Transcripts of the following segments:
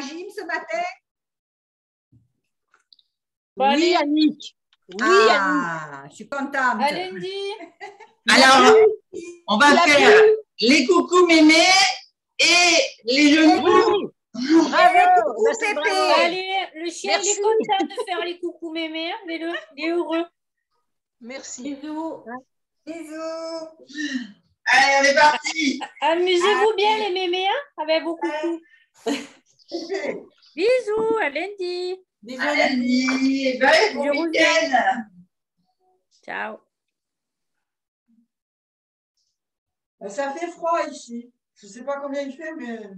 gym ce matin? Oui, Annick. Oui, Annick. Je suis contente. À lundi. Alors, on va faire les coucou mémé et les genoux. Bravo, Pépé. Allez, le chien il est content de faire les coucou mémé, mais il est heureux. Merci. Bisous. Bisous. Allez, on est parti. Amusez-vous bien les mémés avec vos coucous. Bisous, à lundi. Bisous, à lundi. Et bon week-end. Ciao. Ça fait froid ici. Je ne sais pas combien il fait, mais...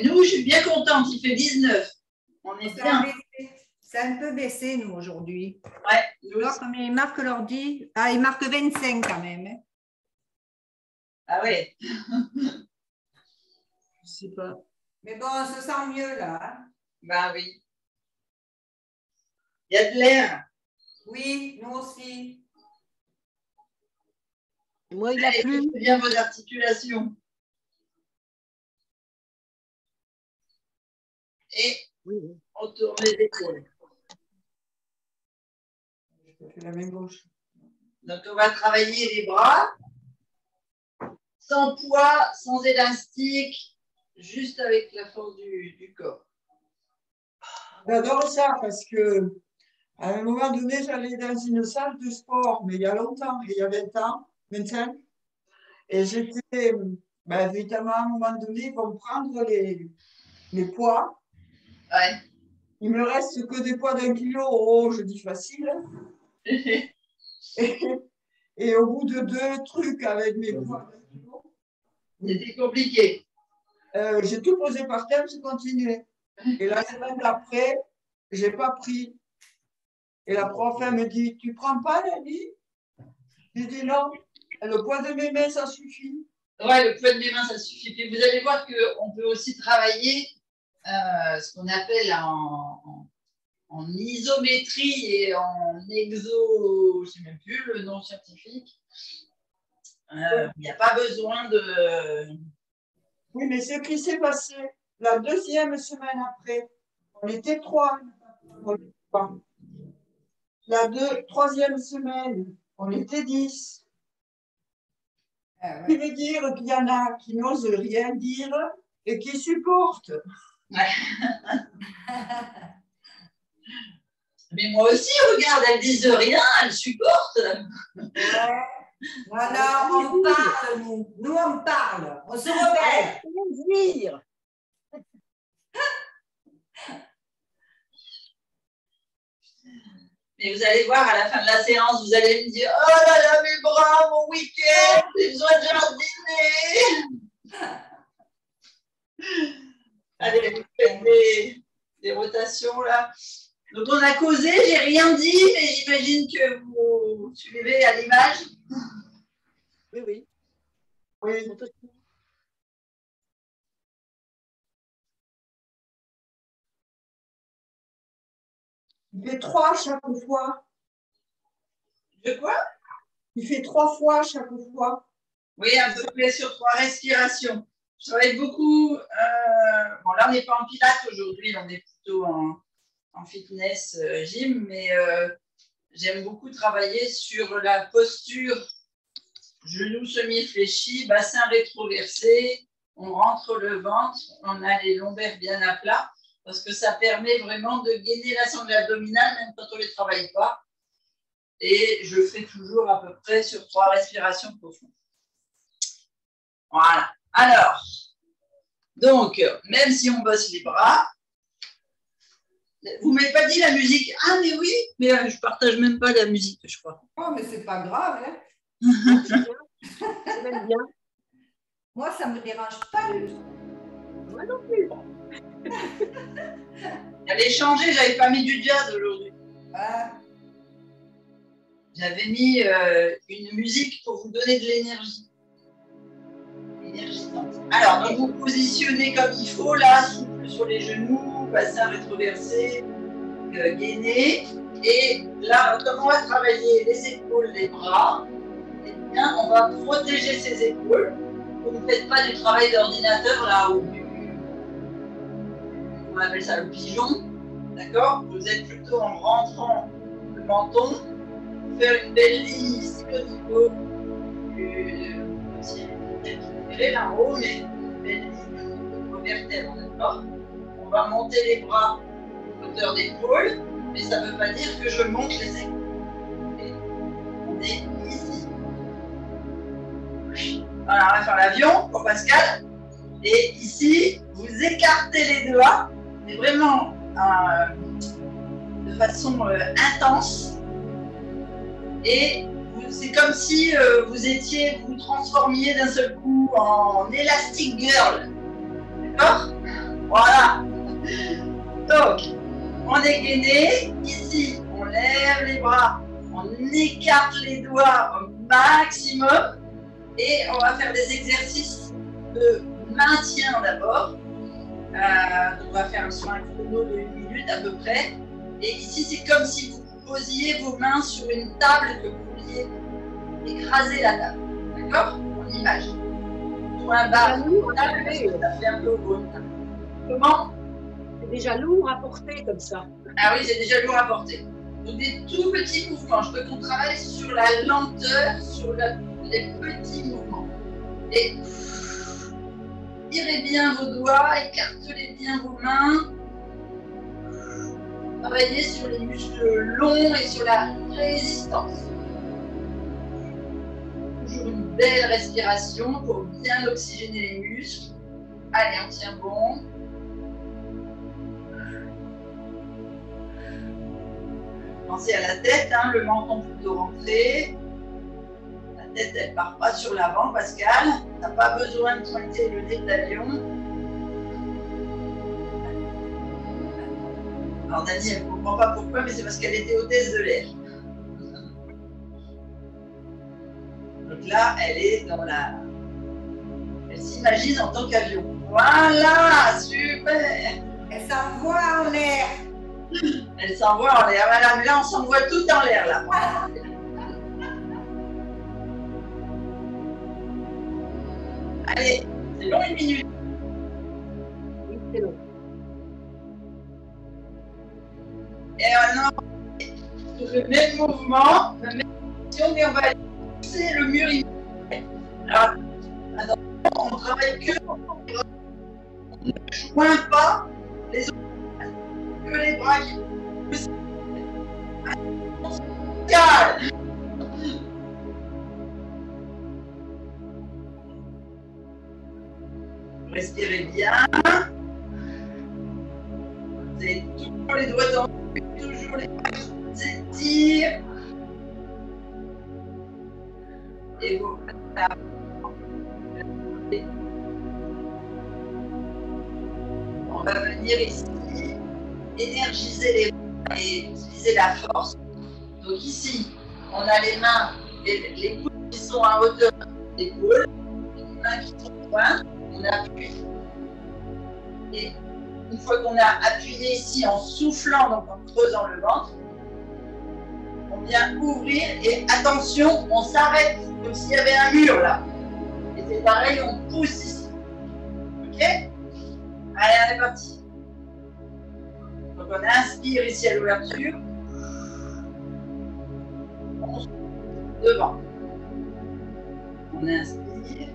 Nous, je suis bien contente. Il fait 19. On est bien. C'est un peu baissé, nous, aujourd'hui. Ouais. Alors, combien il marque l'ordi? Ah, il marque 25 quand même. Hein. Ah ouais. Je ne sais pas. Mais bon, on se sent mieux, là. Hein? Ben oui. Il y a de l'air. Oui, nous aussi. Moi, il a plu. Bien vos articulations. Et on tourne les épaules. Je fais la main gauche. Donc, on va travailler les bras. Sans poids, sans élastique, juste avec la force du corps. J'adore ça parce que à un moment donné, j'allais dans une salle de sport, mais il y a longtemps, il y a 20 ans, 25. Et j'étais, évidemment, à un moment donné, ils vont prendre les poids. Ouais. Il me reste que des poids d'1 kilo. Oh, je dis facile. Et au bout de 2 trucs avec mes poids d'1 kilo, c'était compliqué. J'ai tout posé par terre, j'ai continué. Et la semaine d'après, je n'ai pas pris. Et la prof, elle me dit, tu ne prends pas, Lali? J'ai dit non, le poids de mes mains, ça suffit. Ouais, le poids de mes mains, ça suffit. Puis vous allez voir qu'on peut aussi travailler ce qu'on appelle en isométrie et en exo, je ne sais même plus le nom scientifique. Il n'y a pas besoin de... Oui, mais ce qui s'est passé la 2e semaine après, on était 3. La 3e semaine, on était 10. Ah, ouais. Ça veut dire qu'il y en a qui n'osent rien dire et qui supportent. Ouais. Mais moi aussi, regarde, elles disent rien, elles supportent. Ouais. Voilà, on parle, nous. Nous, on parle. On se rebelle. Plaisir. Mais vous allez voir, à la fin de la séance, vous allez me dire « Oh là là, mes bras, mon week-end, j'ai besoin de jardiner !» Allez, vous faites des rotations là. Donc, on a causé, j'ai rien dit, mais j'imagine que vous suivez à l'image. Oui, oui. Oui. Il fait 3 chaque fois. De quoi? Il fait 3 fois chaque fois. Oui, à peu près sur 3 respirations. Je travaille beaucoup. Bon, là, on n'est pas en pilates aujourd'hui, on est plutôt en fitness gym, mais j'aime beaucoup travailler sur la posture, genoux semi-fléchis, bassin rétroversé, on rentre le ventre, on a les lombaires bien à plat, parce que ça permet vraiment de gainer la sangle abdominale, même quand on ne les travaille pas. Et je fais toujours à peu près sur 3 respirations profondes. Voilà. Alors, donc, même si on bosse les bras, vous ne m'avez pas dit la musique. Ah, mais oui, mais je ne partage même pas la musique, je crois. Oh, mais c'est pas grave, hein. J'aime bien. Moi, ça ne me dérange pas du tout. Moi non plus. J'allais changer, je n'avais pas mis du jazz aujourd'hui. J'avais mis une musique pour vous donner de l'énergie. Alors, donc vous positionnez comme il faut, là, souple sur les genoux, bassin rétroversé, gainé. Et là, comme on va travailler les épaules, les bras, eh bien, on va protéger ces épaules. Vous ne faites pas du travail d'ordinateur là, ou on appelle ça le pigeon. D'accord? Vous êtes plutôt en rentrant le menton, faire une belle ligne ici au niveau du là en haut, mais une belle ligne au vertèbre, d'accord? On va monter les bras à hauteur d'épaule, mais ça ne veut pas dire que je monte les épaules. On est ici. Voilà, on va faire l'avion pour Pascal. Et ici, vous écartez les doigts, mais vraiment de façon intense. Et c'est comme si vous transformiez d'un seul coup en Elastic Girl. D'accord? Voilà. Donc, on est gainé. Ici, on lève les bras, on écarte les doigts au maximum. Et on va faire des exercices de maintien d'abord. On va faire un soin chrono de 1 minute à peu près. Et ici, c'est comme si vous posiez vos mains sur une table que vous vouliez écraser la table. D'accord? En image. Point bas, ça fait un peu au bout. Comment? C'est déjà lourd à porter comme ça. Ah oui, c'est déjà lourd à porter. Donc des tout petits mouvements. Je veux qu'on travaille sur la lenteur, sur les petits mouvements. Et tirez bien vos doigts, écartelez bien vos mains. Travaillez sur les muscles longs et sur la résistance. Toujours une belle respiration pour bien oxygéner les muscles. Allez, on tient bon. Pensez à la tête, hein, le menton plutôt rentré. La tête, elle ne part pas sur l'avant, Pascal. Tu n'as pas besoin de pointer le nez de l'avion. Alors, Dani, elle ne comprend pas pourquoi, mais c'est parce qu'elle était hôtesse de l'air. Donc là, elle est dans la... Elle s'imagine en tant qu'avion. Voilà, super. Elle s'envoie en l'air. Elle s'envoie en l'air. Voilà, mais là, on s'envoie tout en l'air, là. Allez, c'est long 1 minute. Oui, c'est long. Et maintenant, le même mouvement, la même action, mais on va aller pousser le mur immédiat. Alors, attention, on ne travaille que on ne joint pas les autres, que les bras qui poussent. Calme. Respirez bien. Vous avez toujours les doigts tendus, toujours les bras qui s'étirent. Et vous. On va venir ici, énergiser les bras et utiliser la force. Donc ici, on a les mains, les coudes qui sont à hauteur d'épaule, les mains qui sont loin, on appuie. Et une fois qu'on a appuyé ici en soufflant, donc en creusant le ventre, on vient ouvrir et attention, on s'arrête comme s'il y avait un mur là. Et c'est pareil, on pousse ici. Ok? Allez, on est parti. Donc on inspire ici à l'ouverture. On souffle devant. On inspire.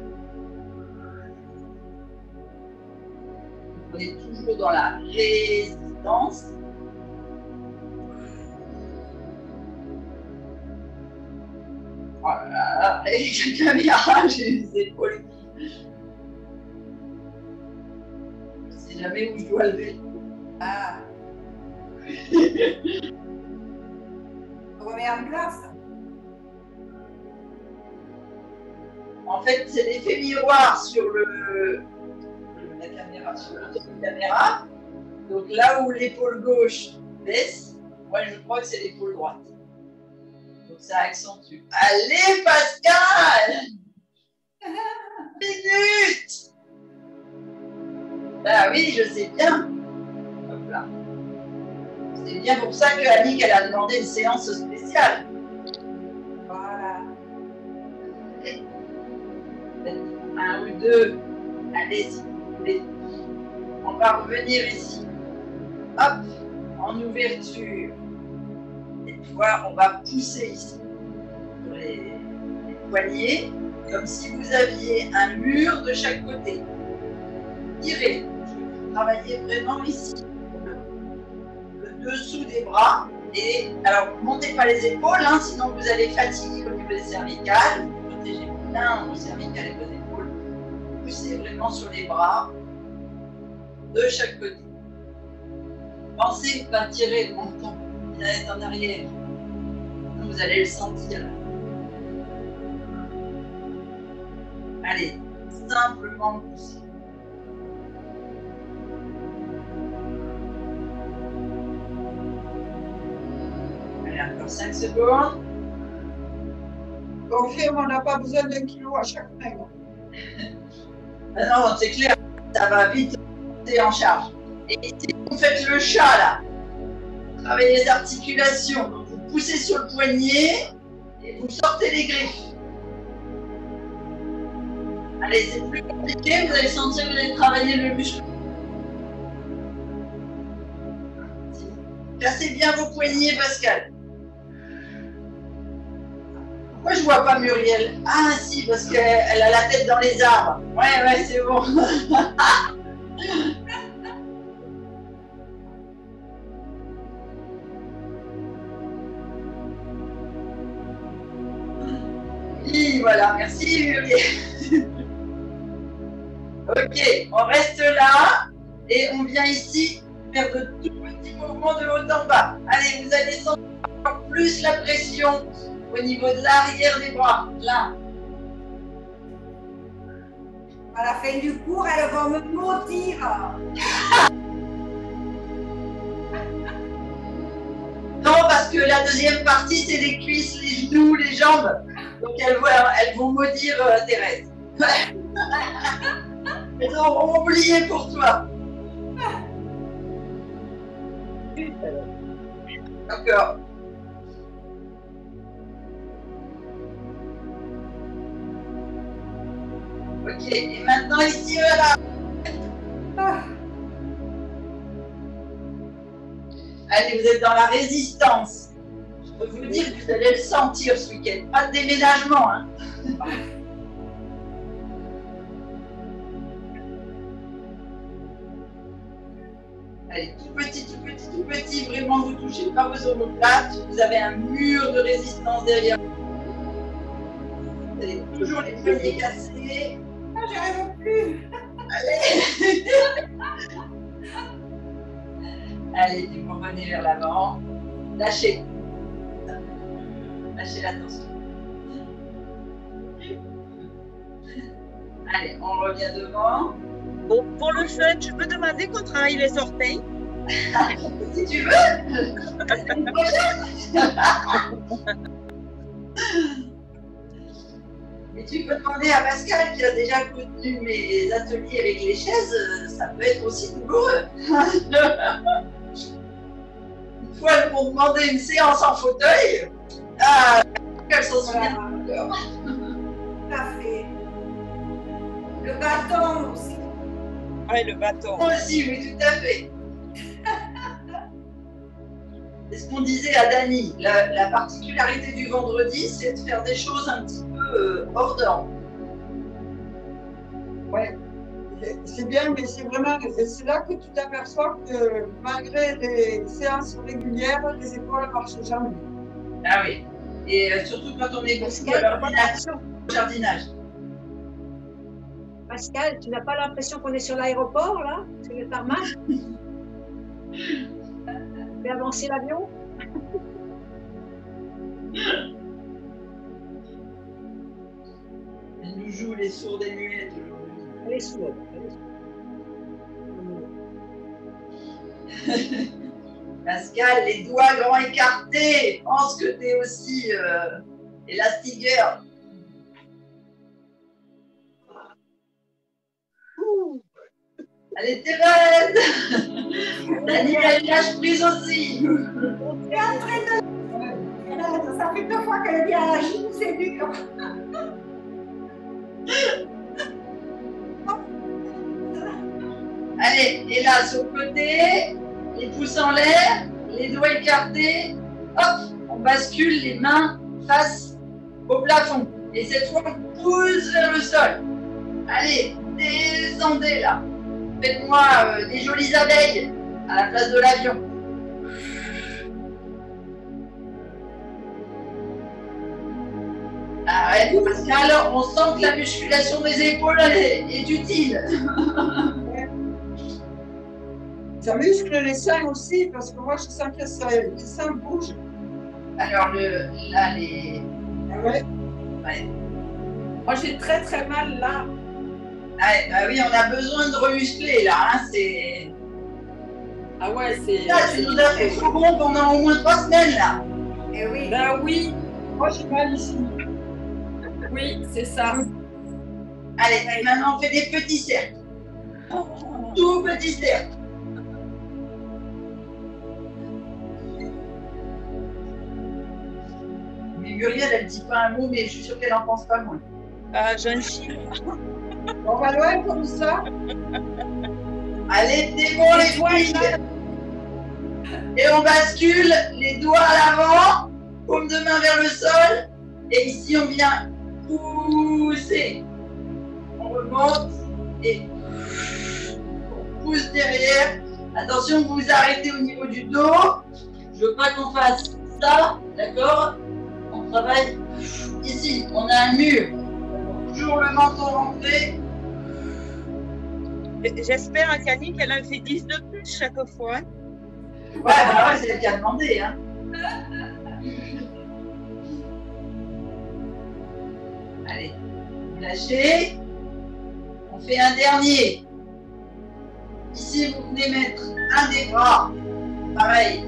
On est toujours dans la résistance. Oh là là, avec la caméra, j'ai les épaules qui... Je ne sais jamais où je dois lever. Ah. Remets en place. En fait, c'est l'effet miroir sur la caméra, sur le top de caméra. Donc là où l'épaule gauche baisse, moi je crois que c'est l'épaule droite. Donc ça accentue. Allez Pascal! Minute! Ah oui, je sais bien. Hop là. C'est bien pour ça que Annick, elle a demandé une séance spéciale. Voilà. Un ou deux. Allez, s'il vous plaît. On va revenir ici. hop, en ouverture. Et tu vois, on va pousser ici sur les poignets, comme si vous aviez un mur de chaque côté. Tirez. Vous travaillez vraiment ici, le dessous des bras. Et alors, ne montez pas les épaules, hein, sinon vous allez fatiguer au niveau des cervicales. Vous protégez bien vos cervicales et vos épaules. Poussez vraiment sur les bras de chaque côté. Pensez pas tirer le menton, il va être en arrière. Vous allez le sentir. Allez, simplement pousser. Allez, encore 5 secondes. Confirme, on n'a pas besoin d'un kilo à chaque main. Ah non, c'est clair, ça va vite monter en charge. Et si vous faites le chat là, vous travaillez les articulations, donc vous poussez sur le poignet et vous sortez les griffes. Allez, c'est plus compliqué, vous allez sentir que vous allez travailler le muscle. Cassez bien vos poignets, Pascal. Pourquoi je vois pas Muriel? Ah si, parce qu'elle a la tête dans les arbres. Ouais, c'est bon. Oui, voilà, merci Muriel. Ok, on reste là et on vient ici faire de tout petits mouvements de haut en bas. Allez, vous allez sentir encore plus la pression au niveau de l'arrière des bras. Là. À la fin du cours, elles vont me maudire. Non, parce que la deuxième partie, c'est les cuisses, les genoux, les jambes. Donc elles vont maudire Thérèse. Elles auront oublié pour toi. D'accord. Ok, et maintenant ici, voilà. Allez, vous êtes dans la résistance. Je peux vous dire que vous allez le sentir ce week-end. Pas de déménagement, hein. Allez, tout petit, vraiment, vous ne touchez pas vos omoplates. Vous avez un mur de résistance derrière vous. Vous avez toujours les poignets cassés. Ah, j'y arrive plus. Allez. Allez, vous revenez vers l'avant. Lâchez. Lâchez la tension. Allez, on revient devant. Bon, pour le fun, je peux demander qu'on travaille les orteils? Si tu veux. La semaine prochaine. Et tu peux demander à Pascal qui a déjà contenu mes ateliers avec les chaises, ça peut être aussi douloureux. Une fois, elles m'ont demandé une séance en fauteuil. Elles s'en souviennent encore. Tout à fait. Le bâton aussi. Oui, le bâton. Moi aussi, oui, tout à fait. C'est ce qu'on disait à Dani. La particularité du vendredi, c'est de faire des choses un petit peu hors d'ordre. Ouais, c'est bien, mais c'est vraiment, c'est là que tu t'aperçois que malgré les séances régulières, les épaules ne marchent jamais. Ah oui. Et surtout quand on est beaucoup au jardinage. Pascal, tu n'as pas l'impression qu'on est sur l'aéroport, là, sur le tarmac? Tu fais avancer l'avion? Elle nous joue les sourdes et muettes aujourd'hui. Elle est sourde. Pascal, les doigts grands écartés. Pense que tu es aussi élastigirl. Allez, Thérèse. Daniel, lâche prise aussi. Et après ça fait 2 fois qu'elle vient à la gym, c'est dur. Allez, et là, sur le côté, les pouces en l'air, les doigts écartés. Hop, on bascule les mains face au plafond. Et cette fois, on pousse vers le sol. Allez, descendez là. Faites-moi des jolies abeilles à la place de l'avion. Arrête, Pascal, on sent que la musculation des épaules est utile. Ça muscle les seins aussi, parce que moi, je sens que les seins bougent. Alors, là, les... Ah ouais. Ouais. Moi, j'ai très très mal là. Ah, bah oui, on a besoin de remuscler là. Hein, c'est... Ah ouais, c'est. Là, tu nous as fait trop bon pendant au moins 3 semaines là. Eh oui. Ben oui, Moi, j'ai mal ici. oui, c'est ça. Allez, maintenant on fait des petits cercles. Tout petits cercles. Mais Muriel, elle dit pas un mot, mais je suis sûre qu'elle en pense pas moins. Ah, j'en chie. On va loin comme ça. Allez, c'est bon les filles. Et on bascule les doigts à l'avant, paume de main vers le sol. Et ici, on vient pousser. On remonte et on pousse derrière. Attention, vous vous arrêtez au niveau du dos. Je veux pas qu'on fasse ça, d'accord? On travaille ici. On a un mur. Toujours le menton rentré. J'espère, Annie, qu'elle en fait 10 de plus chaque fois. Hein. Ouais, bah ouais, c'est elle qui a demandé. Hein. Allez, vous lâchez. On fait un dernier. Ici, vous venez mettre un des bras. Pareil,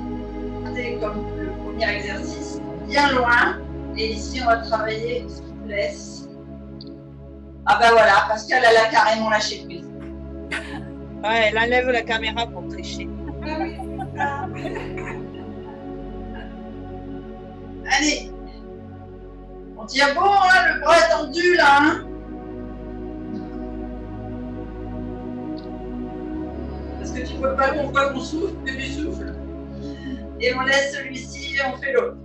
c'est comme le premier exercice, bien loin. Et ici, on va travailler souplesse. Ah bah voilà, Pascal, elle a carrément lâché prise. Ouais, elle enlève la caméra pour tricher. Allez, on tient bon, hein, le bras est tendu là. Hein, parce que tu vois pas pourquoi on souffle, que tu souffles. Et on laisse celui-ci et on fait l'autre.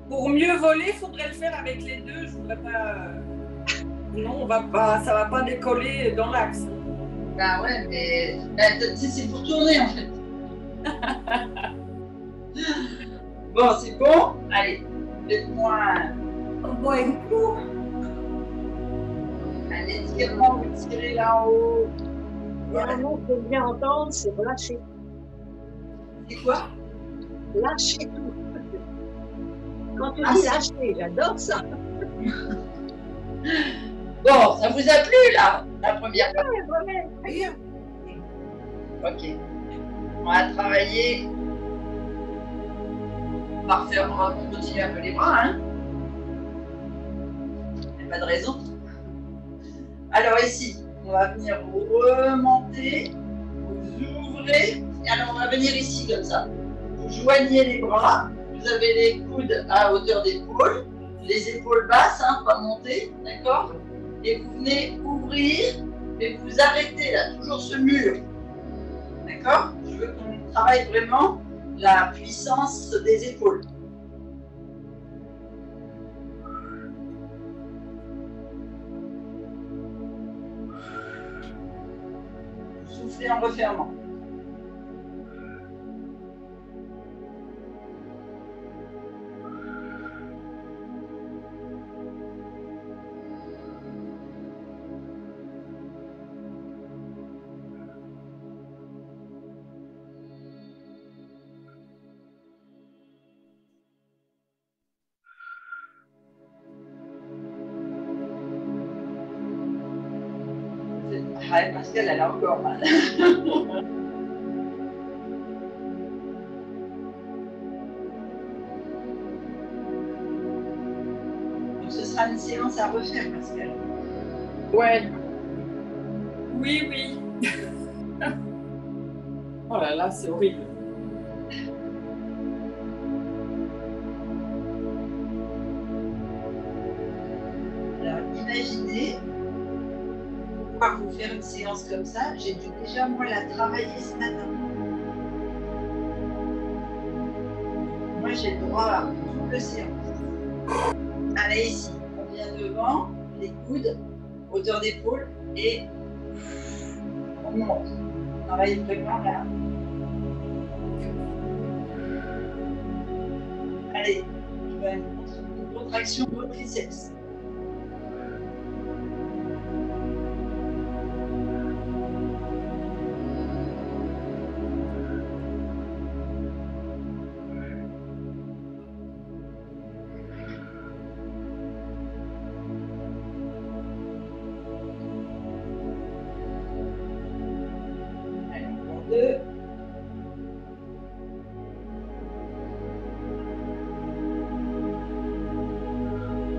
Pour mieux voler, il faudrait le faire avec les deux. Je voudrais pas. Non, on va pas, ça va pas décoller dans l'axe. Bah ouais, mais c'est pour tourner en fait. Bon, c'est bon. Allez, faites-moi un bon coup. Allez, tirez-moi, vous tirez là en haut. Un mot que j'aime bien entendre, c'est lâcher. C'est quoi? Lâcher tout. Quand tu Ah, dis c'est- lâcher, j'adore ça. Bon, ça vous a plu là, la première fois? Ouais, vraiment. Bien. Ok. On va travailler. On va continuer un peu les bras, hein. Il n'y a pas de raison. Alors ici, on va venir remonter. Vous ouvrez. Et alors on va venir ici comme ça. Vous joignez les bras. Vous avez les coudes à hauteur d'épaule. Les épaules basses, hein, pas montées, d'accord? Et vous venez ouvrir, et vous arrêtez là, toujours ce mur. D'accord? Je veux qu'on travaille vraiment la puissance des épaules. Soufflez en refermant. Ah, Pascal, elle a encore mal. Donc ce sera une séance à refaire, Pascal. Ouais. Oui, oui. Oh là là, c'est horrible. Alors, imaginez pouvoir vous faire une séance comme ça. J'ai dû déjà, moi, la travailler ce matin. Moi, j'ai le droit à double séance. Allez, ici, on vient devant, les coudes, hauteur d'épaule, et on monte. On travaille vraiment là. Allez, je vais une contraction de votre triceps. Allez, encore deux.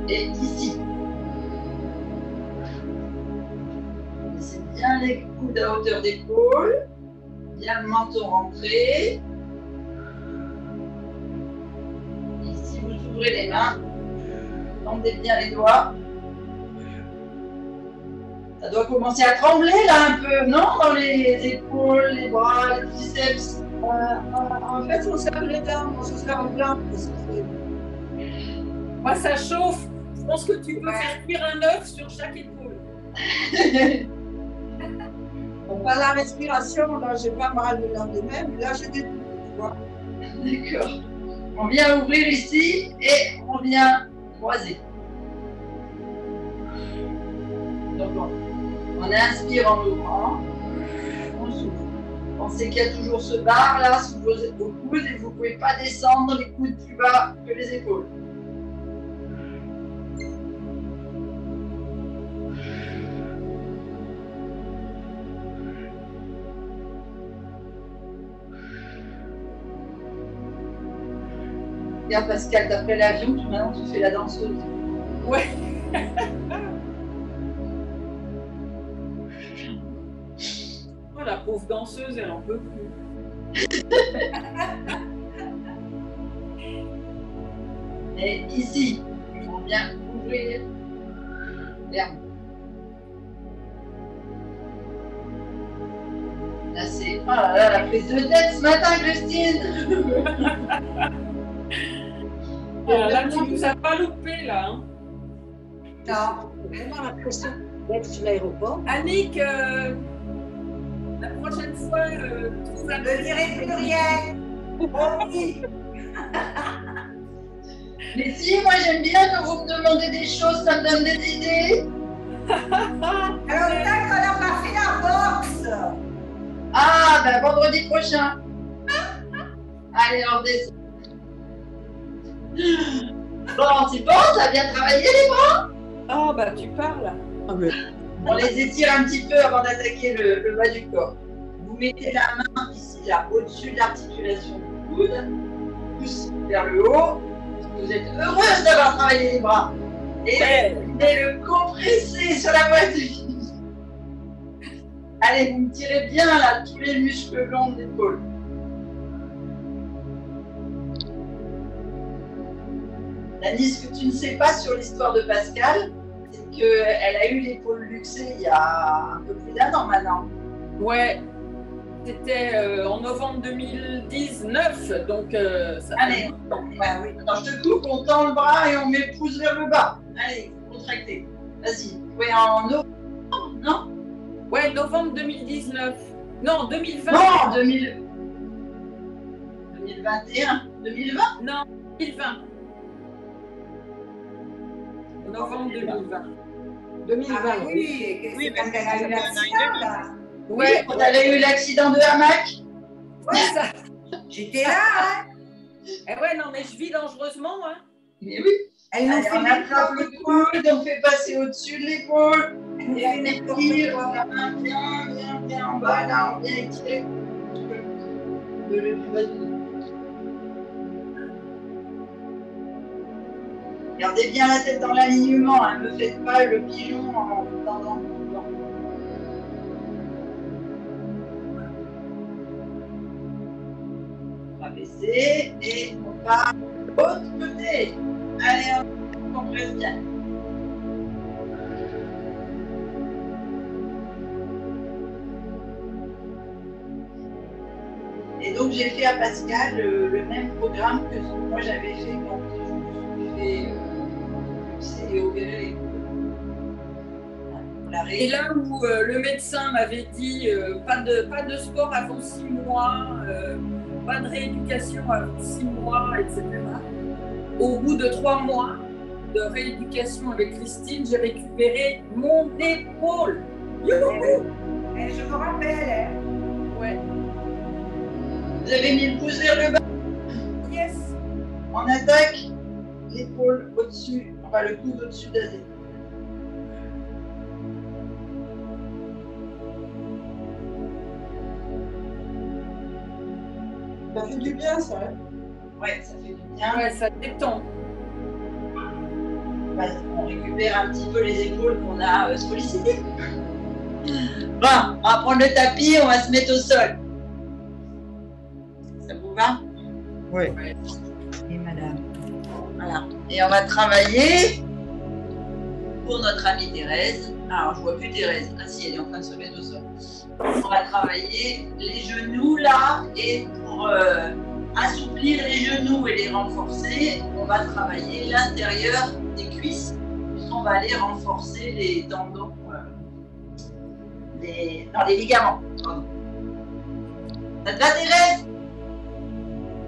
Et ici. Laissez bien les coudes à hauteur d'épaule, bien le menton rentré. Ici, vous ouvrez les mains, tendez bien les doigts. Ça doit commencer à trembler là un peu, non? Dans les épaules, les bras, les triceps. En fait, on serre les dents, on se serre les dents. Moi, ça chauffe. Je pense que tu peux faire cuire un œuf sur chaque épaule. Bon, par la respiration, là, j'ai pas mal le lendemain, mais là, j'ai des doutes, tu vois. D'accord. On vient ouvrir ici et on vient croiser. Donc, on inspire en ouvrant, on souffle. Pensez qu'il y a toujours ce bar là sous vos coudes et vous ne pouvez pas descendre les coudes plus bas que les épaules. Regarde Pascal, d'après l'avion, maintenant tu fais la danseuse. Ouais. Oh, la pauvre danseuse, elle en peut plus. Et ici, on vient ouvrir l'herbe. Là, c'est. Oh là là, la prise de tête ce matin, Christine! Là, tu nous as pas loupé, là. Hein. Non, j'ai vraiment l'impression d'être sur l'aéroport. Annick, la prochaine fois, trouve un... Ne direz plus rien. Oh oui. Mais si, moi j'aime bien quand vous me demandez des choses, ça me donne des idées. Alors, tant qu'on n'a pas fait la boxe. Ah, ben vendredi prochain. Allez, on descend. Bon, c'est bon, ça a bien travaillé les bras? Ah, bah tu parles. Ah, mais On les étire un petit peu avant d'attaquer le bas du corps. Vous mettez la main ici, là, au-dessus de l'articulation du coude, pousse vers le haut. Vous êtes heureuse d'avoir travaillé les bras. Et Ouais. vous venez le compresser sur la poitrine. Allez, vous me tirez bien là, tous les muscles longs de l'épaule. Dani, ce que tu ne sais pas sur l'histoire de Pascal, c'est qu'elle a eu l'épaule luxée il y a un peu plus d'un an maintenant. Ouais. C'était en novembre 2019, donc ça fait Allez, longtemps. oui. Attends, je te coupe, on tend le bras et on met le pouce vers le bas. Allez, contractez. Vas-y. Oui, en novembre, non? Ouais, novembre 2019. Non, 2020. Non, 2021. 2020? Non, 2020. Novembre 2020. 2020. Ah oui, Oui, quand mais elle a eu c'était un an et l'accident, demi. là. Ouais, Quand elle a eu l'accident de hamac? ouais, ça. J'étais là, hein. Eh ouais, non, mais je vis dangereusement, hein. Mais oui. Elle nous Allez, fait on attrape le coude, on fait passer au-dessus de l'épaule. Et on étire la main bien en bas, là, on vient étirer le bas du dos. Gardez bien la tête dans l'alignement, hein. Ne me faites pas le pigeon en tendant. On va baisser et on part de l'autre côté. Allez, on compresse bien. Et donc, j'ai fait à Pascal le même programme que ce que moi j'avais fait quand je me suis fait opérer. Et là où le médecin m'avait dit pas de sport avant 6 mois, pas de rééducation avant 6 mois, etc. Au bout de 3 mois de rééducation avec Christine, j'ai récupéré mon épaule. Youhou! Et je me rappelle. Ouais. Vous avez mis le pouce vers le bas. Yes. On attaque l'épaule au-dessus, enfin le coude au-dessus de la tête. Ça fait du bien, ça. Hein? Ouais, ça fait du bien. Ouais, ça détend. On récupère un petit peu les épaules qu'on a sollicitées. Bon, on va prendre le tapis, on va se mettre au sol. Ça vous va? Oui. Oui, madame. Voilà. Et on va travailler pour notre amie Thérèse. Alors, je vois plus Thérèse. Ah si, elle est en train de se mettre au sol. On va travailler les genoux là, et pour assouplir les genoux et les renforcer, on va travailler l'intérieur des cuisses, puisqu'on va aller renforcer les tendons, les ligaments. Pardon. Ça te va, Thérèse?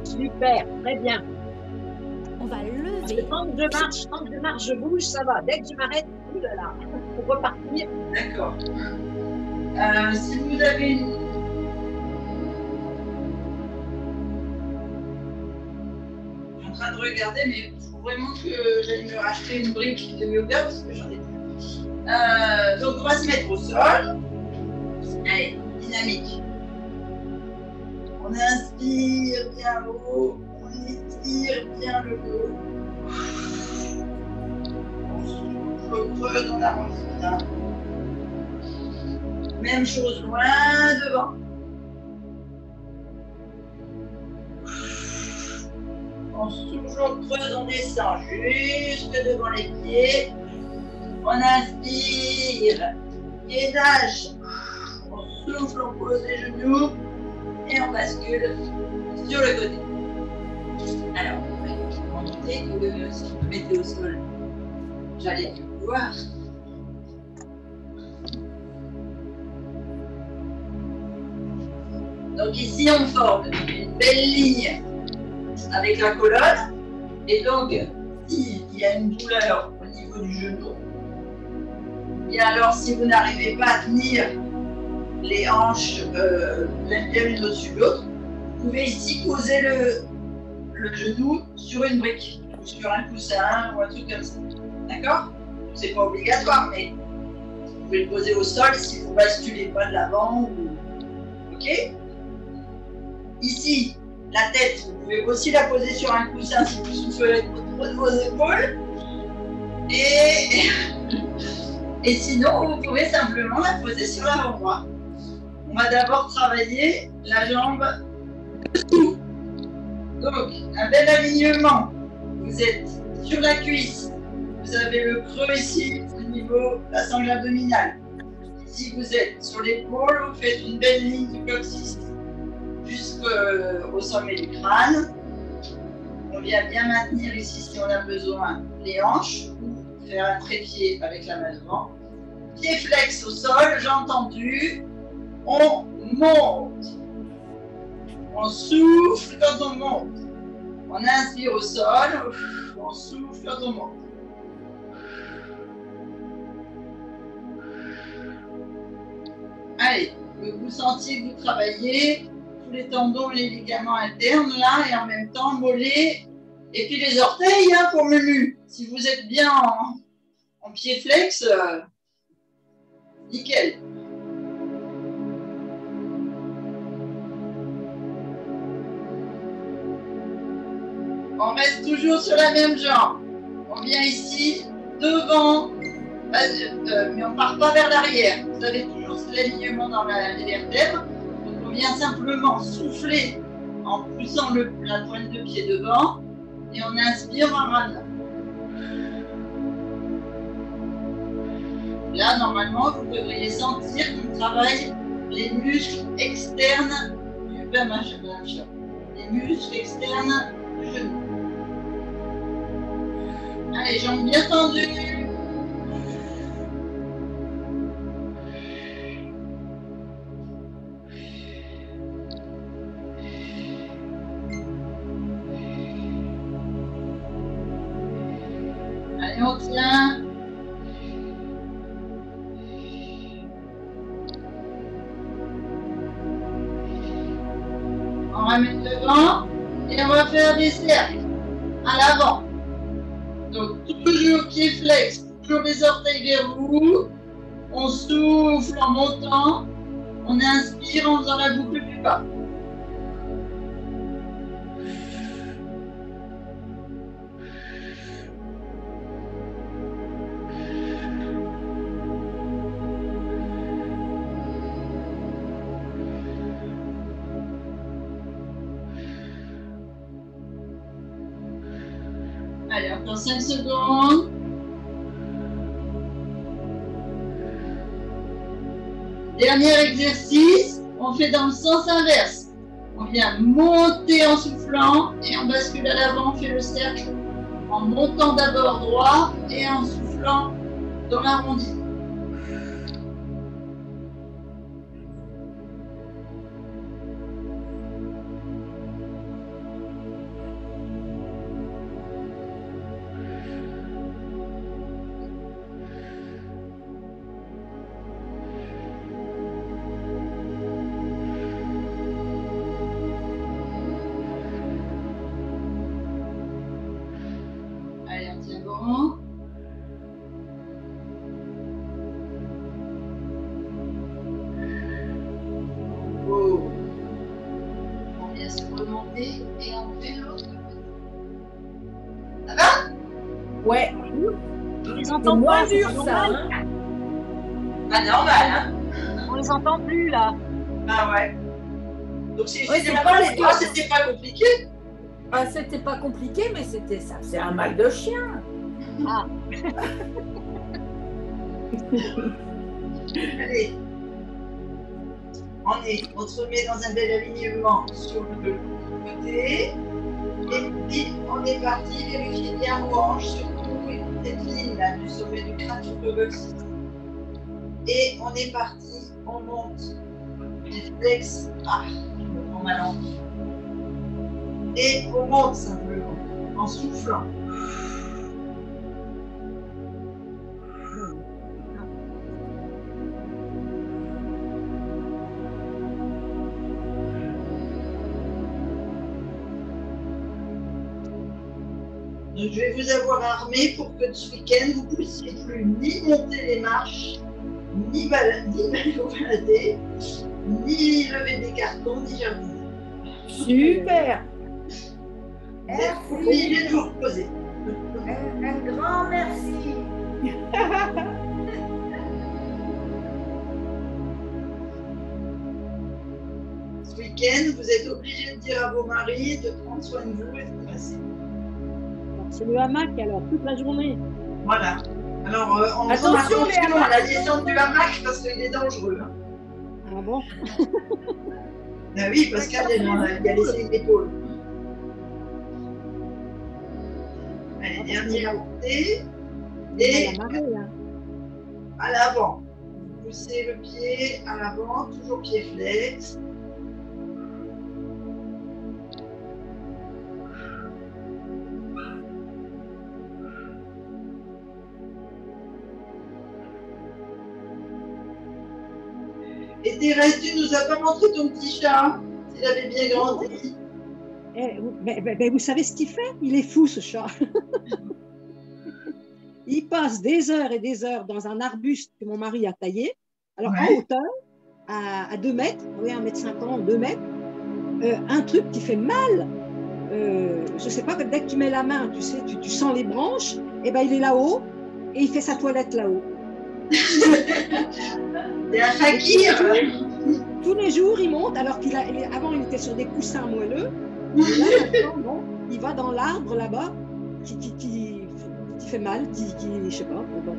Super, très bien. On va Parce que lever. quand je marche, je bouge, ça va. Dès que je m'arrête, oulala, pour repartir. D'accord. Si vous avez une... Je suis en train de regarder, mais il faut vraiment que j'aille me racheter une brique de yoga parce que j'en ai plus. Donc on va se mettre au sol. Allez, dynamique. On inspire bien l'eau, on étire bien le dos. On souffle au creux dans la racine. Même chose loin devant. On souffle au creux, on descend jusque devant les pieds. On inspire, gainage. On souffle, on pose les genoux et on bascule sur le côté. Alors, on va monter que si je me mettais au sol, j'allais vous voir. Donc ici, on forme une belle ligne avec la colonne. Et donc, s'il y a une douleur au niveau du genou, et alors si vous n'arrivez pas à tenir les hanches l'une au-dessus de l'autre, vous pouvez ici poser le genou sur une brique, ou sur un coussin, ou un truc comme ça. D'accord? C'est pas obligatoire, mais vous pouvez le poser au sol si vous ne basculez pas de l'avant. Ok? Ici, la tête, vous pouvez aussi la poser sur un coussin si vous soufflez trop de vos épaules. Et sinon, vous pouvez simplement la poser sur l'avant-bras. On va d'abord travailler la jambe dessous. Donc, un bel alignement. Vous êtes sur la cuisse. Vous avez le creux ici au niveau de la sangle abdominale. Ici, vous êtes sur l'épaule. Vous faites une belle ligne du coccyx jusqu'au sommet du crâne. On vient bien maintenir ici, si on a besoin, les hanches ou faire un trépied avec la main devant. Pied flex au sol, j'ai entendu. On monte. On souffle quand on monte. On inspire au sol. On souffle quand on monte. Allez, vous sentiez que vous travaillez tous les tendons, les ligaments internes là, et en même temps mollets, et puis les orteils hein, pour menu. Si vous êtes bien en pied flex, nickel. On reste toujours sur la même jambe. On vient ici, devant, mais on ne part pas vers l'arrière. Vous avez toujours cet alignement dans les vertèbres. Donc on vient simplement souffler en poussant la pointe de pied devant et on inspire en ramenant. Là, normalement, vous devriez sentir qu'on travaille les muscles externes du bas majeur, les muscles externes du genou. Allez, jambes bien tendues. Allez, on tient. On ramène devant et on va faire des cercles à l'avant. Donc toujours pied flex, toujours les orteils vers vous. On souffle en montant. On inspire en faisant la boucle du bas. Allez, encore 5 secondes. Dernier exercice, on fait dans le sens inverse. On vient monter en soufflant et on bascule à l'avant, on fait le cercle en montant d'abord droit et en soufflant dans l'arrondi. Allez, on tient bon. Oh. On vient se remonter et on fait l'autre côté. Ça va? Ouais. On les C'est entend moins pas, c'est dur, pas ça. normal. Hein. Pas normal, hein? On les entend plus là. Ah ouais. Donc si Ouais, c'était c'est pas pas les doigts, c'était pas compliqué. Ah, c'était pas compliqué, mais c'était ça. C'est un mal de chien. Ah, Allez. On se remet dans un bel alignement sur le côté. Et puis on est parti, vérifiez bien vos hanches, surtout cette ligne là du sommet du crâne sur le coccyx. Et on est parti, on monte. Les flex. Ah, je me prends ma langue. Et on monte simplement, en soufflant. Donc, je vais vous avoir armé pour que ce week-end, vous ne puissiez plus ni monter les marches, ni vous balader, ni lever des cartons, ni jardiner. Super. Vous êtes obligés de vous reposer. Un grand merci. Ce week-end, vous êtes obligés de dire à vos maris de prendre soin de vous et de vous passer. C'est le hamac alors, toute la journée. Voilà. Alors, on Attention, attention les à hamacs. la descente du hamac parce qu'il est dangereux. Hein. Ah bon? Ah oui, Pascal, il a laissé une épaule. Allez, dernière montée. Et La marée, là. à l'avant. Vous poussez le pied à l'avant, toujours pied flex. Et Thérèse, tu nous as pas montré ton petit chat, s'il avait bien grandi. Vous savez ce qu'il fait? Il est fou ce chat. Il passe des heures et des heures dans un arbuste que mon mari a taillé. Alors Ouais. en hauteur, à 2 mètres, oui, 1,50 m, 2 mètres, un truc qui fait mal. je sais pas, dès que tu mets la main, tu sais, tu sens les branches, et ben il est là-haut et il fait sa toilette là-haut. C'est un fakir. Tous les jours, il monte, alors avant il était sur des coussins moelleux, et là maintenant, non, il va dans l'arbre là-bas qui fait mal, je sais pas, bon.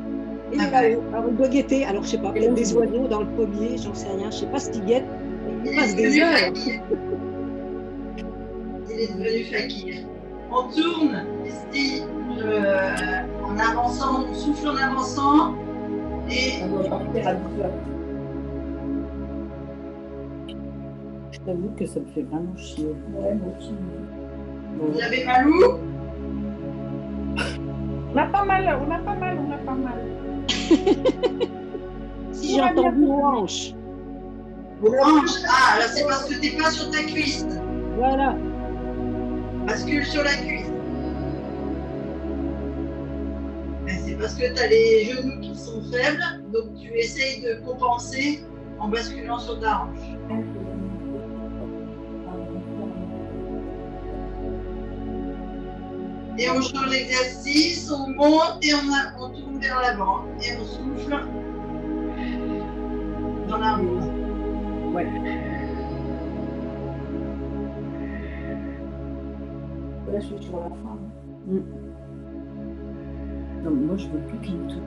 Et il est là-haut. Alors il doit guetter, alors je sais pas, peut-être des oiseaux dans le pommier, j'en sais rien, je sais pas ce qu'il guette. Il passe des heures. Il est devenu fakir. On tourne ici en avançant, on souffle en avançant et On doit partir à 12 heures. Je t'avoue que ça me fait vraiment chier. Ouais, moi aussi. vous avez mal où? On a pas mal, on a pas mal. Si j'ai entendu orange. Orange. Ah, là c'est parce que t'es pas sur ta cuisse. Voilà. Bascule sur la cuisse. C'est parce que tu as les genoux qui sont faibles, donc tu essayes de compenser en basculant sur ta hanche. Et on change d'exercice, on monte et on tourne vers l'avant et on souffle dans la roue. Ouais. Là, je suis sur la fin. Non, moi, je veux plus qu'il me touche.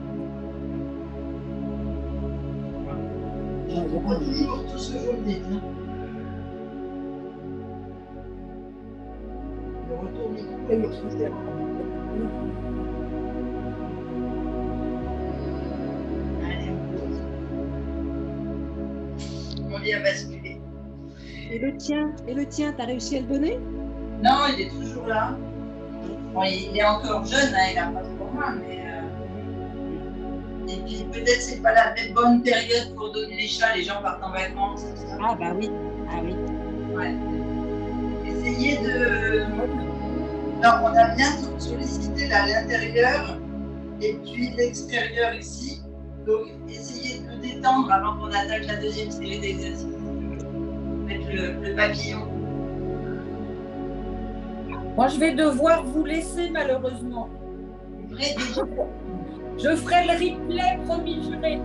Pas toujours tout ce que vous me dites. Hein. Le retour micro. Allez, on pose. On vient basculer. Et le tien, t'as réussi à le donner? Non, il est toujours là. Bon, il est encore jeune, hein, il n'a pas trop loin, mais. Et puis peut-être c'est pas la bonne période pour donner les chats, les gens partent en vacances. Tout ça. Ah bah oui, ah oui. Ouais. Essayez de. Non, on a bien sollicité là l'intérieur et puis l'extérieur ici. Donc essayez de le détendre avant qu'on attaque la deuxième série d'exercices. Faites le papillon. Moi, je vais devoir vous laisser, malheureusement. Je ferai le replay, promis, je vais.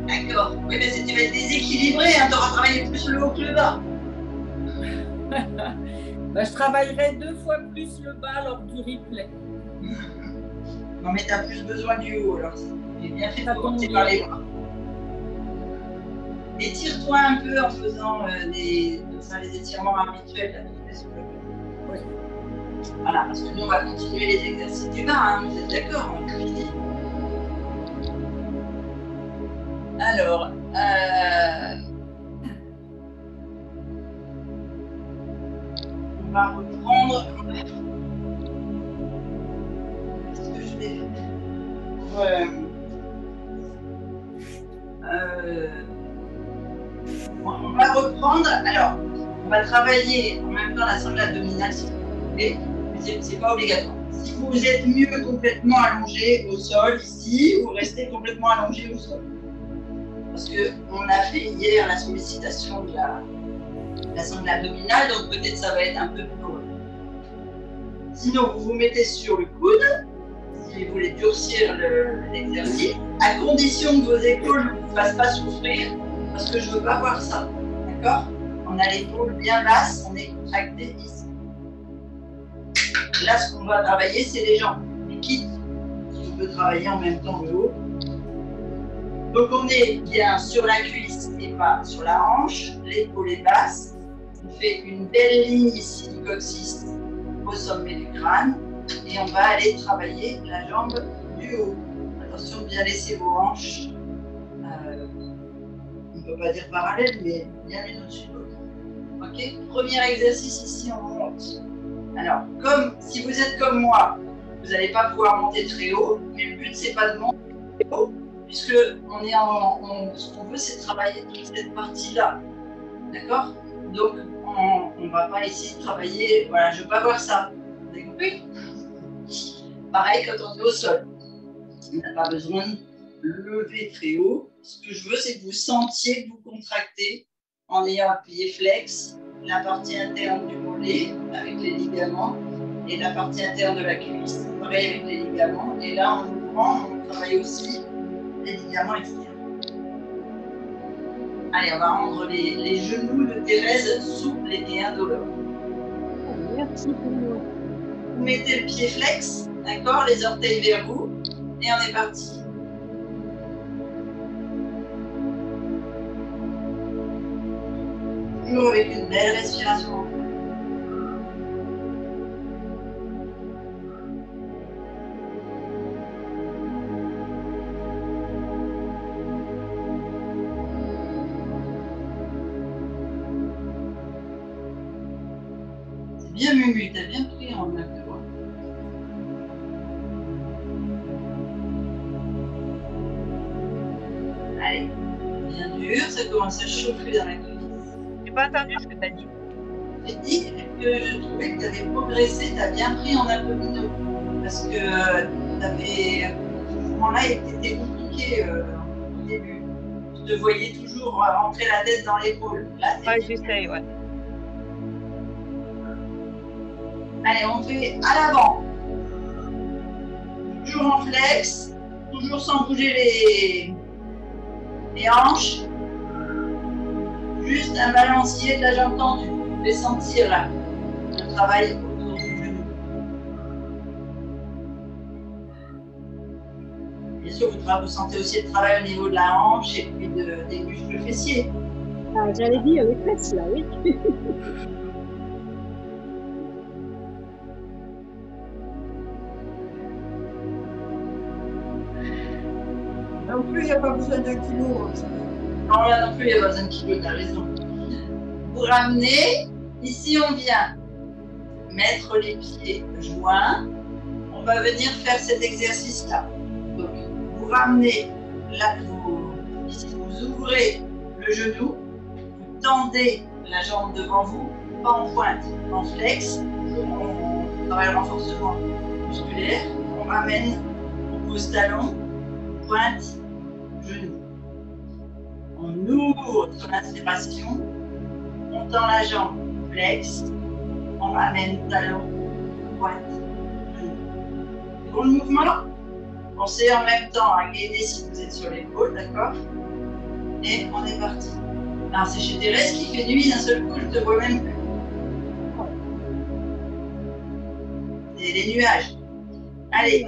D'accord. Oui, mais si tu vas être déséquilibré, hein, tu auras travaillé plus le haut que le bas. Bah, je travaillerai 2 fois plus le bas lors du replay. Non, mais tu as plus besoin du haut, alors j'ai bien fait de Ça commencer tombe par bien. les bras. Étire-toi un peu en faisant les étirements habituels. Là, Oui. Voilà, parce que nous, on va continuer les exercices du bas, hein, vous êtes d'accord? On finit. Alors, on va reprendre. Qu'est-ce que je vais faire? On va reprendre. Alors, on va travailler en même temps la sangle abdominale si vous voulez, mais c'est pas obligatoire. Si vous êtes mieux complètement allongé au sol ici, vous restez complètement allongé au sol. Parce qu'on a fait hier la sollicitation de la sangle abdominale, donc peut-être ça va être un peu plus lourd. Sinon, vous vous mettez sur le coude, si vous voulez durcir l'exercice, à condition que vos épaules ne vous fassent pas souffrir, parce que je ne veux pas voir ça. D'accord? On a l'épaule bien basse, on est contracté ici. Là, ce qu'on va travailler, c'est les jambes. Mais quitte, si on peut travailler en même temps le haut. Donc, on est bien sur la cuisse et pas sur la hanche. L'épaule est basse. On fait une belle ligne ici du coccyx au sommet du crâne. Et on va aller travailler la jambe du haut. Attention, bien laisser vos hanches. On ne peut pas dire parallèle, mais bien l'une au-dessus de l'autre. Ok? Premier exercice ici, on monte. Alors, si vous êtes comme moi, vous n'allez pas pouvoir monter très haut, mais le but, c'est pas de monter très haut, puisque ce qu'on veut, c'est travailler toute cette partie-là. D'accord? Donc, on ne va pas essayer de travailler. Voilà, je ne veux pas voir ça. Vous avez compris? Pareil quand on est au sol. On n'a pas besoin de lever très haut. Ce que je veux, c'est que vous sentiez que vous contractez en ayant appuyé flex la partie interne du mollet. mollets avec les ligaments et la partie interne de la cuisse, pareil avec les ligaments. Et là, en ouvrant, on travaille aussi les ligaments externes. Allez, on va rendre les genoux de Thérèse souples et indolores. Merci pour moi. Vous mettez le pied flex, d'accord, les orteils vers vous, et on est parti. Toujours avec une belle respiration. C'est bien Mumu, t'as bien pris en main de voix. Allez, bien dur, ça commence à chauffer dans la cuisse. J'ai pas entendu ce que tu as dit. J'ai dit que je trouvais que tu avais progressé, tu as bien pris en abdominaux. Parce que ce mouvement-là était compliqué au début. Je te voyais toujours rentrer la tête dans l'épaule. Là, Ouais, j'essaye, ouais. Allez, on fait à l'avant. Toujours en flex, toujours sans bouger les hanches. Juste un balancier de la jambe tendue. Vous pouvez sentir là, le travail autour du genou. Bien sûr, vous sentez aussi le travail au niveau de la hanche et puis des muscles fessiers. Ah, j'allais dire les fesses là, oui. Non plus, il n'y a pas besoin d'un kilo. Non, là non plus, il n'y a pas besoin de kilo, tu as raison. Vous ramenez, ici on vient mettre les pieds joints. On va venir faire cet exercice-là. Donc, vous ramenez, là, ici, vous ouvrez le genou, vous tendez la jambe devant vous, pas en pointe, en flex. On travaille le renforcement musculaire. On ramène, on pose talon, pointe, genou. On ouvre sur l'inspiration, on tend la jambe, flex, on ramène talon, pointe, genou. Pour le mouvement, pensez en même temps à gainer si vous êtes sur l'épaule, d'accord? Et on est parti. Alors c'est chez Thérèse qui fait nuit d'un seul coup, je ne te vois même plus. Et les nuages. Allez,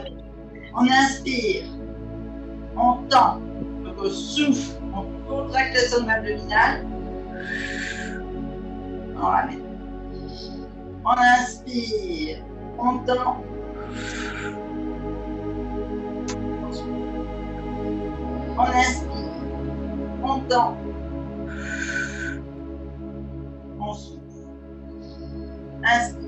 on inspire, on tend, donc on souffle, on contracte la zone abdominale, on ramène. On inspire, on tend, on inspire, on tend, on souffle, inspire.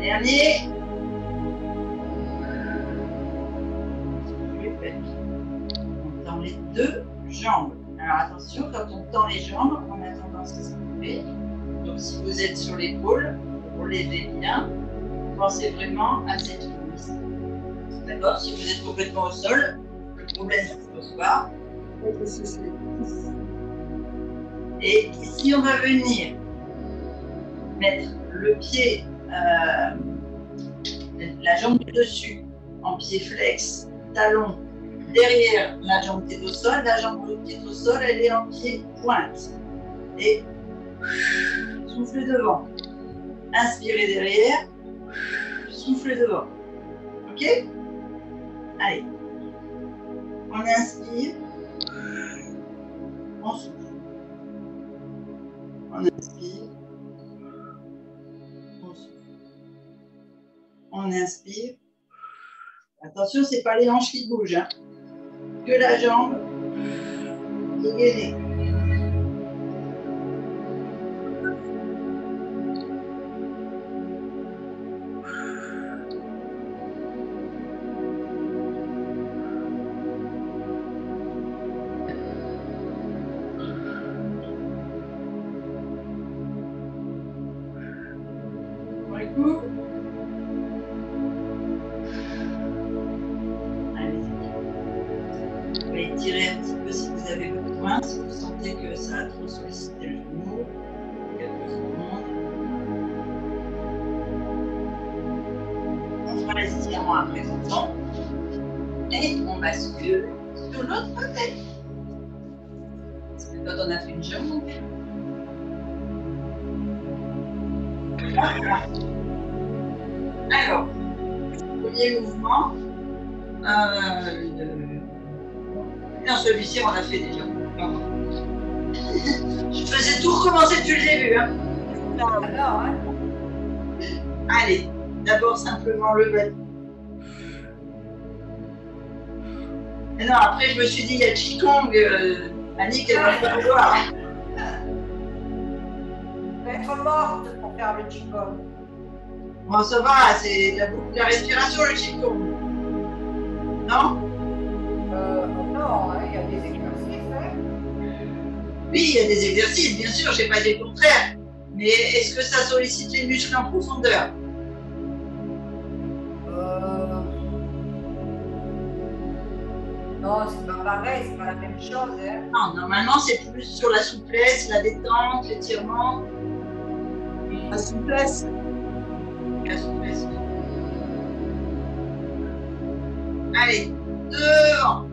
Dernier. On tend les deux jambes. Alors attention, quand on tend les jambes, on a tendance à se lever. Donc si vous êtes sur l'épaule, vous levez bien. Pensez vraiment à cette cuisse. D'accord? Si vous êtes complètement au sol, le problème ne se pose pas. Et ici, on va venir mettre le pied, la jambe du dessus en pied flex, talon derrière la jambe qui est au sol. La jambe qui est au sol, elle est en pied pointe. Et soufflez devant. Inspirez derrière, soufflez devant. Ok? Allez. On inspire, on souffle. On inspire, on souffle. On inspire. Attention, ce n'est pas les hanches qui bougent. Hein. que la jambe est gainée. Bon, écoute. Allez-y. Vous pouvez étirer un petit peu si vous avez besoin, si vous sentez que ça a trop sollicité le genou. Quelques secondes. On fera les étirements à présent. Et on bascule sur l'autre côté. Parce que quand on a fait une jambe, on fait. Voilà. Alors, premier mouvement. Non, celui-ci, on l'a fait déjà. Pardon. Je faisais tout recommencer depuis le début. Hein. Alors, hein. Allez, d'abord simplement le bas. Et non, après, je me suis dit, il y a le Qigong. Annick, elle va pas le voir. Je vais être morte pour faire le Qigong. Bon, ça va, c'est la respiration, le Qigong. Non? Non, hein, il y a des exercices. Hein. Oui, il y a des exercices, bien sûr, je n'ai pas dit le contraire. Mais est-ce que ça sollicite les muscles en profondeur? Non, c'est pas pareil, c'est pas la même chose. Hein. Non, normalement, c'est plus sur la souplesse, la détente, l'étirement. La souplesse. La souplesse. Allez, devant.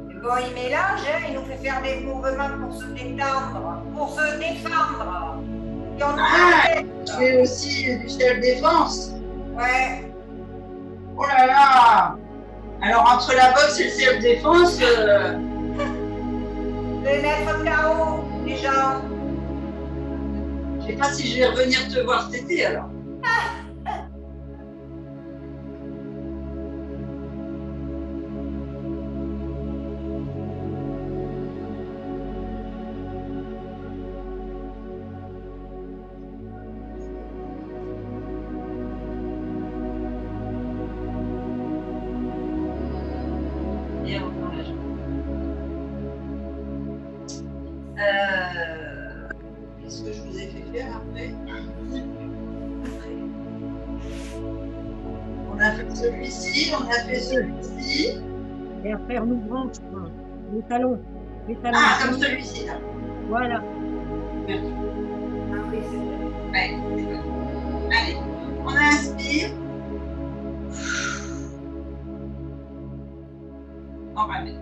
Et bon, il mélange, hein, il nous fait faire des mouvements pour se détendre, pour se défendre. Et on Tu fais aussi du self-défense. Ouais. Oh là là! Alors, entre la boxe et le self-défense, Les mettre KO, les gens. je sais pas si je vais revenir te voir cet été alors. Et on prend la jambe. Qu'est-ce que je vous ai fait faire après? On a fait celui-ci, on a fait celui-ci. Et après, en ouvrant, je crois, les talons. Les talons. Ah, comme celui-ci là. Voilà. Ah oui, c'est vrai. Ouais, c'est bon. Allez, on inspire. On ramène.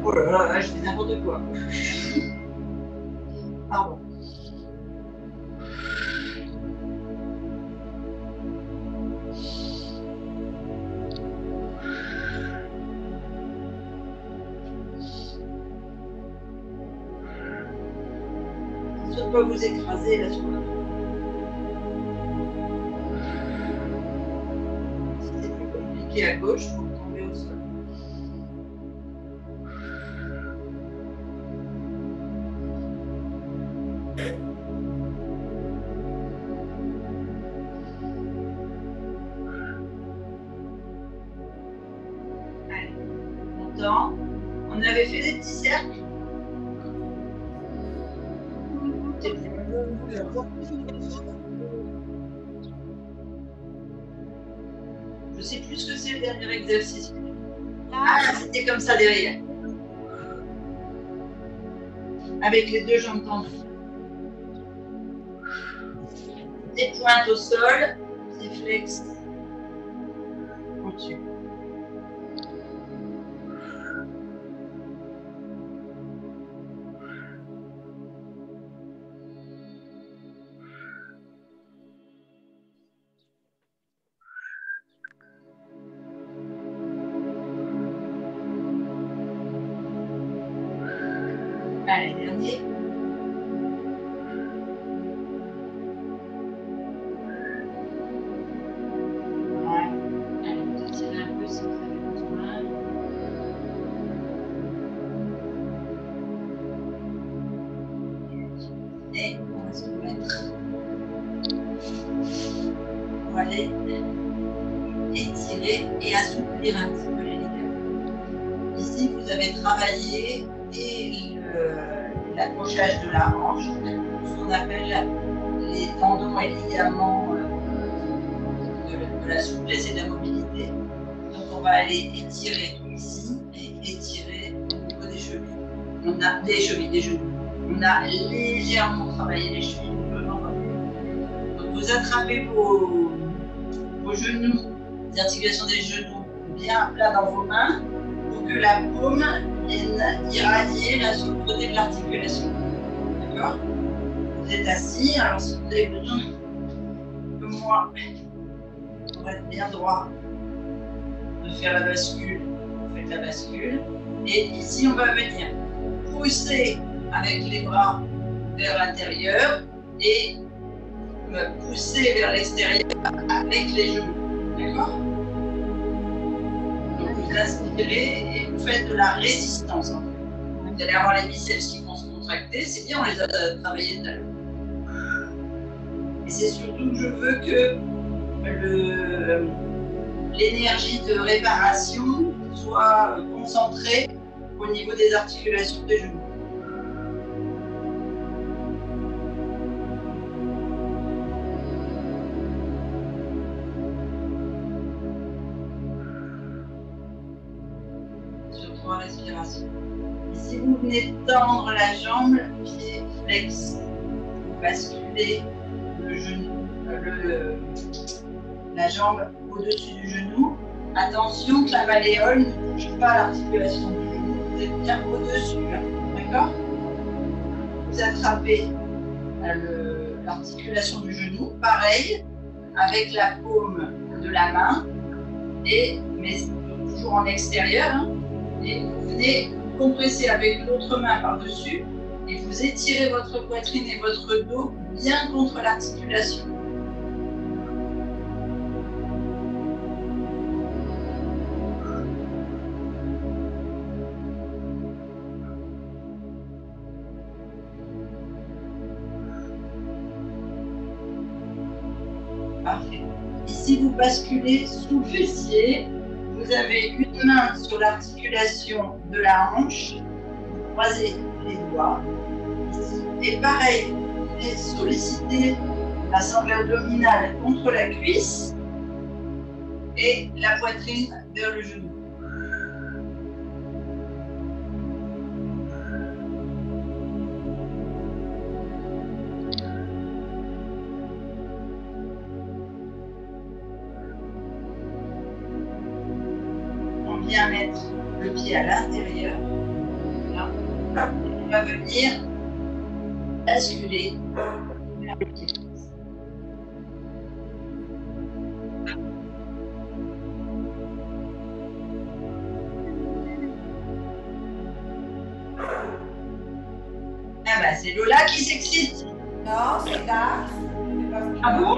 Oh là là, là, je fais n'importe quoi. Pardon. Je ne peux pas vous écraser là sur le dos. Si c'est plus compliqué à gauche, il faut tomber au sol. Allez, longtemps. On avait fait des petits cercles. Je sais plus ce que c'est le dernier exercice. Ah, c'était comme ça derrière. Avec les deux jambes tendues. Des pointes au sol, des flex au-dessus. Allez, dernier. Ouais. Allez, vous étirez un peu si vous avez besoin. Et on va se mettre. On va aller étirer et assouplir un petit peu les ligaments. Ici, vous avez travaillé et l'accrochage de la hanche, ce qu'on appelle les tendons et ligaments de la souplesse et de la mobilité. Donc, on va aller étirer ici et étirer au niveau des chevilles. On a des chevilles, des genoux. On a légèrement travaillé les chevilles. Donc, vous attrapez vos genoux, les articulations des genoux bien plats dans vos mains pour que la paume vienne irradier là sur le côté de l'articulation. D'accord? Vous êtes assis, alors si vous avez besoin, comme moi, pour être bien droit, de faire la bascule, vous faites la bascule. Et ici, on va venir pousser avec les bras vers l'intérieur et me pousser vers l'extérieur avec les genoux. D'accord? Donc vous inspirez et vous faites de la résistance. En fait. Vous allez avoir les biceps qui vont se contracter. C'est bien, on les a travaillés tout à l'heure. Et c'est surtout que je veux que l'énergie de réparation soit concentrée au niveau des articulations des genoux. Respiration. Et si vous venez tendre la jambe, pied flex, vous basculez le genou, la jambe au-dessus du genou. Attention que la malléole ne touche pas l'articulation du genou. Vous êtes bien au-dessus, d'accord? Vous attrapez l'articulation du genou, pareil, avec la paume de la main, mais toujours en extérieur. Hein. Et vous venez compresser avec l'autre main par-dessus et vous étirez votre poitrine et votre dos bien contre l'articulation. Parfait. Ici, vous basculez sous le fessier. Vous avez une main sur l'articulation de la hanche, vous croisez les doigts. Et pareil, vous venez solliciter la sangle abdominale contre la cuisse et la poitrine vers le genou. Bien mettre le pied à l'intérieur. On va venir basculer vers le pied. Ah bah c'est Lola qui s'excite. Non, c'est Dax. Ah bon?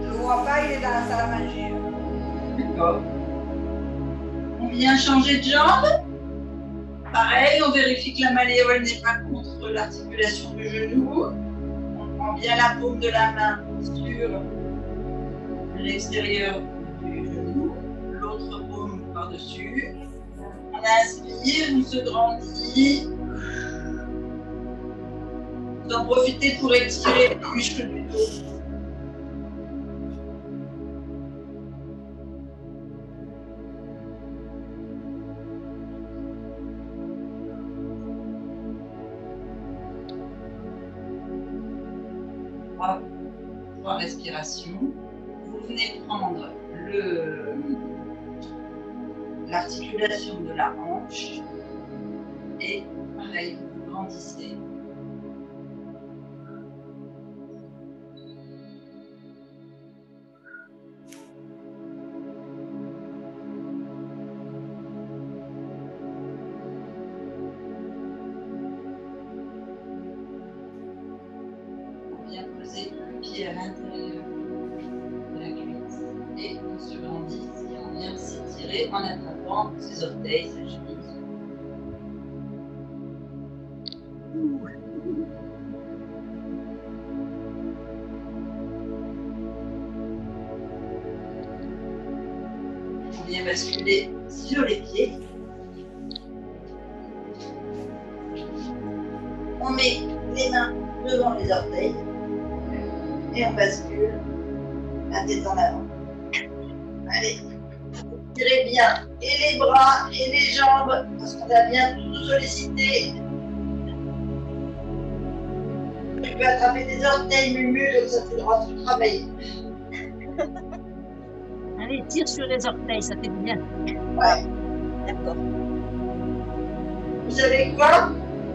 Je ne vois pas, il est dans la salle à manger. D'accord. On vient changer de jambe. Pareil, on vérifie que la malléole n'est pas contre l'articulation du genou. On prend bien la paume de la main sur l'extérieur du genou, l'autre paume par-dessus. On inspire, on se grandit. Vous en profitez pour étirer les muscles du dos. Trois respirations. Vous venez prendre l'articulation de la hanche et pareil, vous grandissez. pied à l'intérieur de la cuisse et on se grandit si on vient s'étirer en attrapant ses orteils, sa cheville. On vient basculer sur les pieds. On met les mains devant les orteils et on bascule la tête en avant. Allez, tirez bien et les bras et les jambes parce qu'on a bien tout sollicité. Tu peux attraper des orteils, Mumu, donc ça fait le droit de travailler. Allez, tire sur les orteils, ça fait du bien. Ouais. D'accord. Vous savez quoi?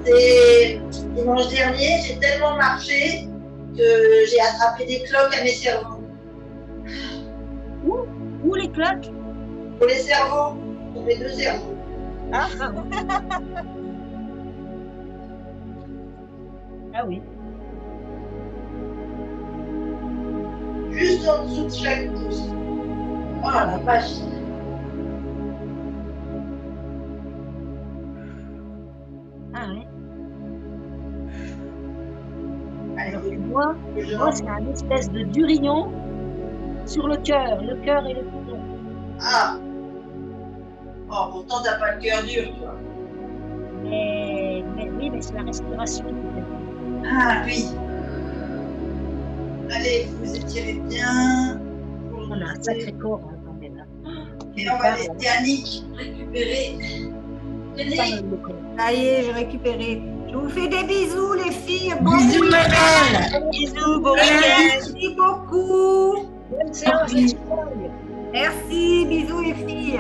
C'est dimanche dernier, j'ai tellement marché que j'ai attrapé des cloques à mes cerveaux. Où les cloques? Pour les cerveaux, pour mes deux cerveaux. Ah, ah oui. Juste en dessous de chaque pouce. Oh la vache. Ah oui. Allez, Moi, c'est un espèce de durillon sur le cœur et le poumon. Ah. Oh, pourtant t'as pas le cœur dur, toi. Mais oui, mais c'est la respiration. Ah oui. Allez, vous étirez bien. On a un sacré corps quand même. Et on va laisser Annick récupérer. Tenez. Ça y est, j'ai récupéré. Je vous fais des bisous, les filles. Bon Bisous, week-end. madame. Bisous, bon week-end. Merci beaucoup. Bonne séance. Merci, bisous les filles.